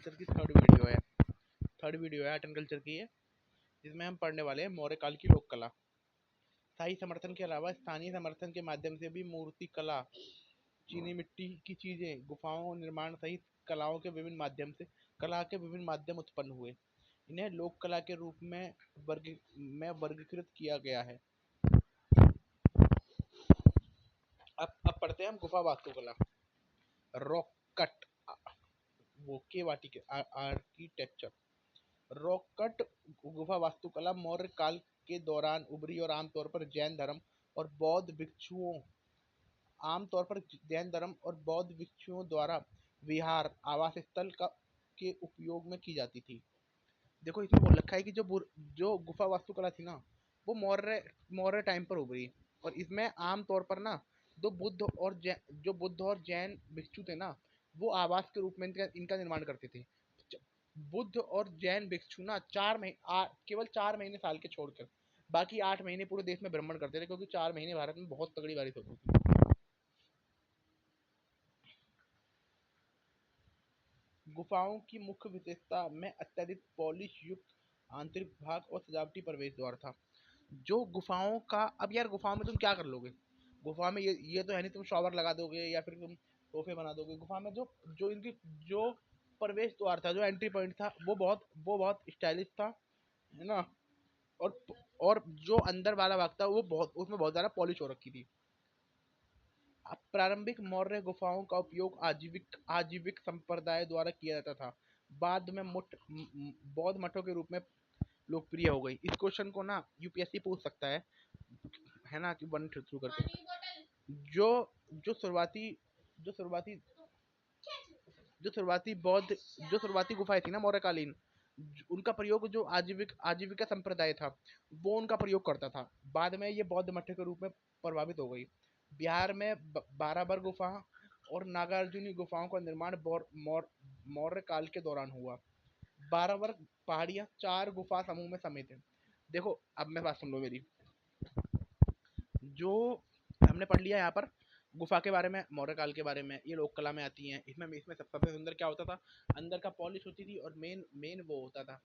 Culture की third video है art and culture की है, जिसमें हम पढ़ने वाले हैं मौर्य काल की लोक कला। स्थायी समर्थन के अलावा स्थानीय समर्थन के माध्यम से भी मूर्ति कला, चीनी मिट्टी की चीजें, गुफाओं निर्माण सहित कला के विभिन्न माध्यम उत्पन्न हुए। इन्हें लोक कला के रूप में वर्गीकृत किया गया है। अब पढ़ते हैं हम गुफा वास्तुकला। Rock cut architecture. Rock cut गुफा वास्तुकला मौर्य काल के दौरान उभरी और आमतौर पर जैन धर्म और बौद्ध भिक्षुओं द्वारा विहार आवास स्थल के उपयोग में की जाती थी। देखो इसमें बोल रखा है कि जो गुफा वास्तुकला थी ना, वो मौर्य टाइम पर उभरी, और इसमें आमतौर पर ना बुद्ध और जैन भिक्षु थे ना, वो आवास के रूप में इनका निर्माण करते थे। बुद्ध और जैन भिक्षु ना केवल 4 महीने साल के छोड़कर बाकी 8 महीने पूरे देश में भ्रमण करते थे, क्योंकि 4 महीने भारत में बहुत तगड़ी बारिश होती थी। गुफाओं की मुख्य विशेषता में अत्यधिक पॉलिश युक्त आंतरिक भाग और सजावटी प्रवेश द्वार था। जो गुफाओं का, अब यार गुफाओं में तुम क्या कर लोगे? गुफा में ये तो है नहीं तुम शॉवर लगा दोगे या फिर तुम सोफे बना दोगे। गुफा में जो प्रवेश द्वार था, जो एंट्री पॉइंट था, वो बहुत स्टाइलिश था, है ना। और जो अंदर वाला भाग था उसमें बहुत ज्यादा पॉलिश हो रखी थी। प्रारंभिक मौर्य गुफाओं का उपयोग आजीविक संप्रदाय द्वारा किया जाता था। बाद में बौद्ध मठों के रूप में लोकप्रिय हो गई। इस क्वेश्चन को ना यूपीएससी पूछ सकता है ना, कि 1 शुरू करके जो जो शुरुआती जो शुरुआती जो शुरुआती गुफाएं थी ना मौर्यकालीन, उनका प्रयोग जो आजीविका संप्रदाय था, वो उनका प्रयोग करता था। बाद में ये बौद्ध मठ के रूप में प्रभावित हो गई। बिहार में बाराबर गुफा और नागार्जुनी गुफाओं का निर्माण मौर्य काल के दौरान हुआ। बाराबर पहाड़ियां 4 गुफा समूह में समेत है। देखो अब मैं बात सुन लो मेरी। जो हमने पढ़ लिया यहाँ पर गुफा के बारे में, मौर्य काल के बारे में, ये लोक कला में आती हैं। इसमें सबसे सुंदर क्या होता था? अंदर का पॉलिश होती थी, और मेन वो होता था,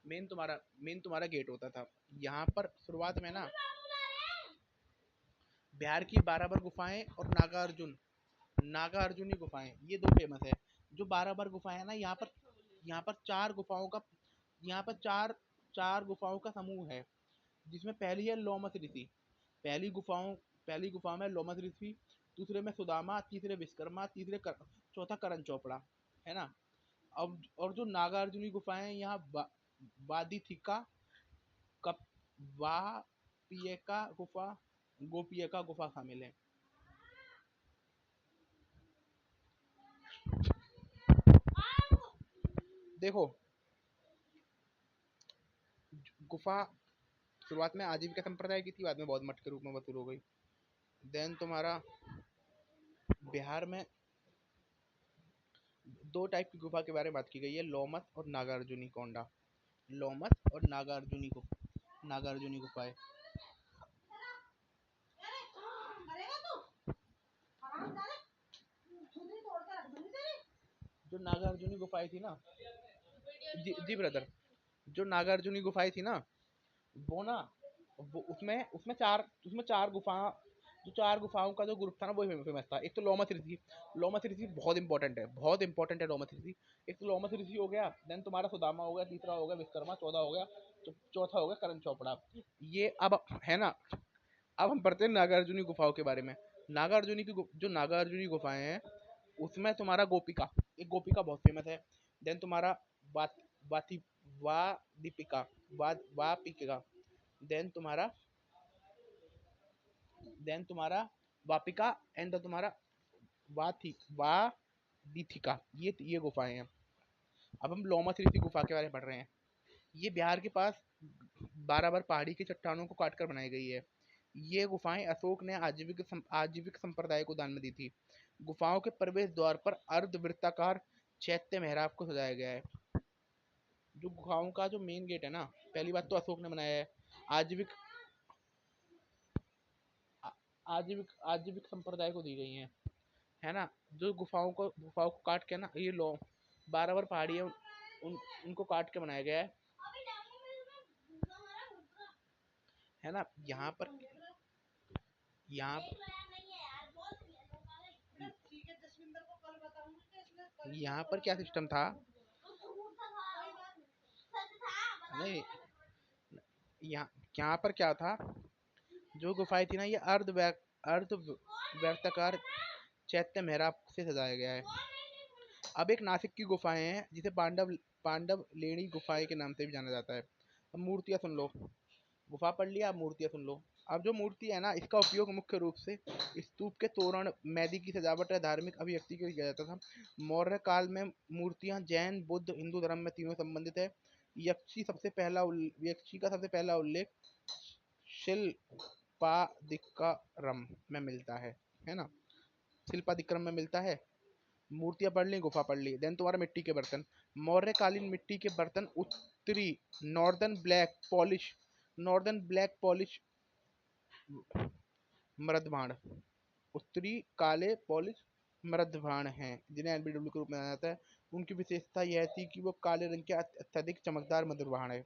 मेन तुम्हारा गेट होता था। यहाँ पर शुरुआत में ना बिहार की बाराबर गुफाएं और नागार्जुनी गुफाएं, ये 2 फेमस है। जो बाराबर गुफाएं है ना, यहाँ पर 4 गुफाओं का समूह है, जिसमें पहली है लोमस ऋषि। पहली गुफा में लोमस ऋषि, दूसरे में सुदामा, तीसरे विश्वकर्मा, चौथा करण चोपड़ा, है ना। अब और जो नागार्जुनी गुफाएं, यहाँ वादिथिका, वापियका गुफा, गोपियका गुफा शामिल है। देखो गुफा शुरुआत में आजीविका संप्रदाय की थी, बाद में बौद्ध मठ के रूप में वसूल हो गई। देन तुम्हारा बिहार में 2 टाइप की गुफा के बारे में बात की गई है, लोमस और नागार्जुनी कोंडा। लोमस और नागार्जुनी गुफाएं। जो नागार्जुनी गुफाएं थी ना, जी ब्रदर, जो नागार्जुनी गुफाएं थी ना, वो उसमें चार गुफाओं का जो ग्रुप था ना, वो फेमस था। एक तो लोमस ऋषि बहुत इंपॉर्टेंट है लोमस ऋषि। एक तो लोमस ऋषि हो गया, देन तुम्हारा सुदामा हो गया, तीसरा हो गया विश्वकर्मा, चौथा हो गया करण चोपड़ा। ये अब है ना। अब हम पढ़ते हैं नागार्जुनी गुफाओं के बारे में। जो नागार्जुनी गुफाएं हैं, उसमें तुम्हारा एक गोपिका बहुत फेमस है। देन तुम्हारा वात वाती वादीपिका वापिका, देन तुम्हारा वापिका, एंड तुम्हारा वादीथिका, ये गुफाएं हैं। अब हम लोमस ऋषि गुफा के बारे में पढ़ रहे हैं। ये बिहार के पास बाराबर पहाड़ी की चट्टानों को काटकर बनाई गई है। ये गुफाएं अशोक ने आजीविक संप्रदाय को दान में दी थी। गुफाओं के प्रवेश द्वार पर अर्धवृत्ताकार चैत्य मेहराब को सजाया गया है। जो गुफाओं का जो मेन गेट है ना, पहली बात तो अशोक ने बनाया है। आजीविक आजीविक संप्रदाय को दी गई है ना। जो गुफाओं को काट के ना, बाराबर पहाड़ी है, उनको काट के बनाया गया है ना। यहाँ यहाँ पर क्या सिस्टम था, नहीं, यहाँ यहाँ पर क्या था, जो गुफाएं थी ना, ये अर्ध व्यक्ताकार चैत्य मेहराब से सजाया गया है। अब एक नासिक की गुफाएं हैं जिसे पांडव लेणी गुफाएं के नाम से भी जाना जाता है। अब मूर्तियां सुन लो, गुफा पढ़ लिया, अब मूर्तियां सुन लो। अब जो मूर्ति है ना, इसका उपयोग मुख्य रूप से स्तूप के तोरण, मेदी की सजावट या धार्मिक अभिव्यक्ति के लिए किया जाता था। मौर्य काल में मूर्तियां जैन, बुद्ध, हिंदू धर्म में तीनों संबंधित है। यक्षी का सबसे पहला उल्लेख शिल्पादिकारम में मिलता है ना, शिल्पादिक्रम में मिलता है। मूर्तियां पढ़ ली, गुफा पढ़ ली, देन तुम्हारा मिट्टी के बर्तन। मौर्यकालीन मिट्टी के बर्तन उत्तरी नॉर्दर्न ब्लैक पॉलिश मृदभाण, उत्तरी काले पॉलिश मृदभाण हैं, जिन्हें एलबीडब्ल्यू के रूप में जाना जाता है। उनकी विशेषता यह थी कि वो काले रंग के अत्यधिक चमकदार मृदभाण है,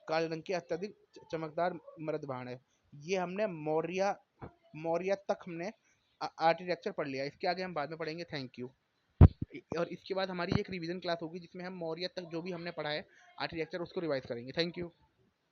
काले रंग के अत्यधिक चमकदार मृदभाण है। ये हमने मौर्य तक हमने आर्किटेक्चर पढ़ लिया, इसके आगे हम बाद में पढ़ेंगे। Thank you. और इसके बाद हमारी एक रिवीजन क्लास होगी जिसमें हम मौर्य तक जो भी हमने पढ़ा है आर्किटेक्चर, उसको रिवाइज करेंगे। Thank you.